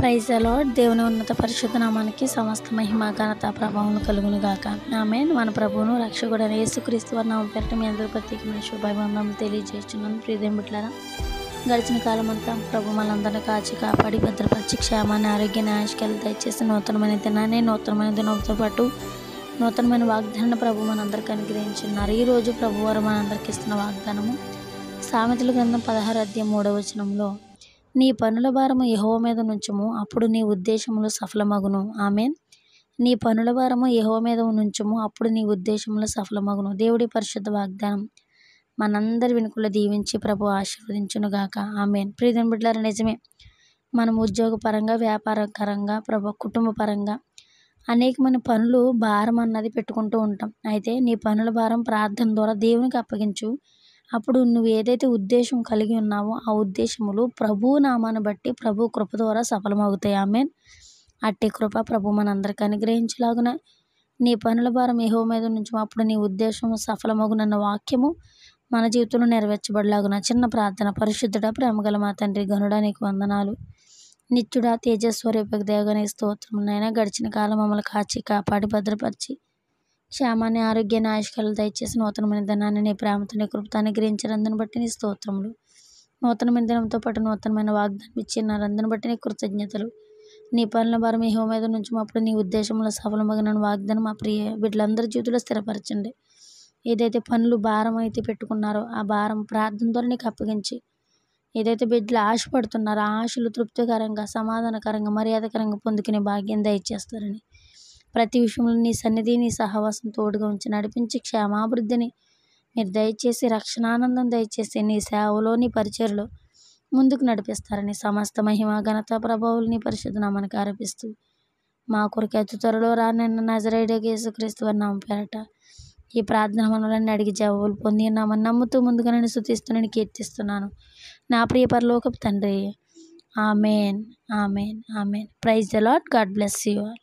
Praise the lord. దేవుని ఉన్నత పరిశుద్ధ నామానికి సమస్త మహిమ ఘనత ప్రభావం కలుగును గాక. ఆమేన్. మన ప్రభువును రక్షకుడైన యేసుక్రీస్తు వారి నామం పేరిట మీ అందరి ప్రత్యేకమైన శుభాభివందనలు తెలియజేస్తున్నాను. ప్రియదేవుని బిడ్డలారా, గడిచిన కాలం అంతా ప్రభు మనందరినీ కాచి కాపాడి భద్రపరిచి క్షేమాన్ని ఆరోగ్యాన్ని ఆయుష్కాలు దయచేసి నూతనమైన దినాన్ని నూతనమైన దినంతో పాటు నూతనమైన వాగ్దానాన్ని ప్రభు మనందరికీ అనుగ్రహించున్నారు. ఈరోజు ప్రభు వారు మనందరికి ఇస్తున్న వాగ్దానము సామెతల గ్రంథం 16:3 నీ పనుల భారము యెహోవా మీద నుంచుము, అప్పుడు నీ ఉద్దేశములు సఫలమగును. ఆమేన్. నీ పనుల భారము యెహోవా మీద నుంచుము, అప్పుడు నీ ఉద్దేశములు సఫలమగును. దేవుడి పరిశుద్ధ వాగ్దానం మనందరి వెనుకలు దీవించి ప్రభు ఆశీర్వదించునుగాక. ఆమేన్. ప్రియమైన బిడ్డలారా, నిజమే, మనం ఉద్యోగపరంగా, వ్యాపారపరంగా, కుటుంబ పరంగా అనేకమైన పనులు భారం అన్నది పెట్టుకుంటూ ఉంటాం. అయితే నీ పనుల భారం ప్రార్థన ద్వారా దేవునికి అప్పగించు. అప్పుడు నువ్వు ఏదైతే ఉద్దేశం కలిగి ఉన్నావో ఆ ఉద్దేశములు ప్రభు నామాన్ని బట్టి ప్రభు కృప ద్వారా సఫలమవుతాయి. ఆమేన్. అట్టి కృప ప్రభు మనందరికీ అనుగ్రహించలాగున నీ పనుల భారం యెహోవా మీద నుంచి అప్పుడు నీ ఉద్దేశము సఫలమగునన్న వాక్యము మన జీవితంలో నెరవేర్చబడలాగున చిన్న ప్రార్థన. పరిశుద్ధుడా, ప్రేమగల మా తండ్రి, గనుడా, నీకు వందనాలు. నిత్యుడా, తేజస్వరూపక దేవగానే స్తోత్రములైనా గడిచిన కాలం మమ్మల్ని కాచి కాపాడి భద్రపరిచి క్షేమాన్ని ఆరోగ్యాన్ని ఆయుష్కాలు దయచేసి నూతనమైన దినాన్ని నీ ప్రేమతో నీ కృపతో అనుగ్రహించినందుని బట్టి నీ స్తోత్రములు. నూతనమైన దినంతో పాటు నూతనమైన వాగ్దానం ఇచ్చినారందుని బట్టి నీ కృతజ్ఞతలు. నీ పనుల భారం యెహోవా మీద నుంచి అప్పుడు నీ ఉద్దేశంలో సఫలమగిన వాగ్దానం మా ప్రియ బిడ్డలందరి జీవితంలో స్థిరపరచండి. ఏదైతే పనులు భారం అయితే పెట్టుకున్నారో ఆ భారం ప్రార్థన ద్వారా నీకు అప్పగించి ఏదైతే బిడ్డలు ఆశపడుతున్నారో ఆ ఆశలు తృప్తికరంగా, సమాధానకరంగా, మర్యాదకరంగా పొందుకునే భాగ్యం దయచేస్తారని ప్రతి విషయంలో నీ సన్నిధి నీ సహవాసం తోడుగా ఉంచి నడిపించి క్షేమాభివృద్ధిని మీరు దయచేసి రక్షణానందం దయచేసి నీ సేవలో నీ పరిచర్లో ముందుకు నడిపిస్తారని సమస్త మహిమ ఘనత ప్రభావాలు నీ పరిశుద్ధ నామానికి ఆరోపిస్తూ మా కొరకు అతి త్వరలో రానన్న నజరేయుడైన యేసుక్రీస్తు వారి నామం పేరట ఈ ప్రార్థన మనలని అడిగి జవాబులు పొంది ఉన్నామని నమ్ముతూ ముందుగా నేను స్తుతిస్తున్నాను, కీర్తిస్తున్నాను నా ప్రియ పరలోకపు తండ్రి. Amen, amen, amen. Praise the Lord. God bless you all.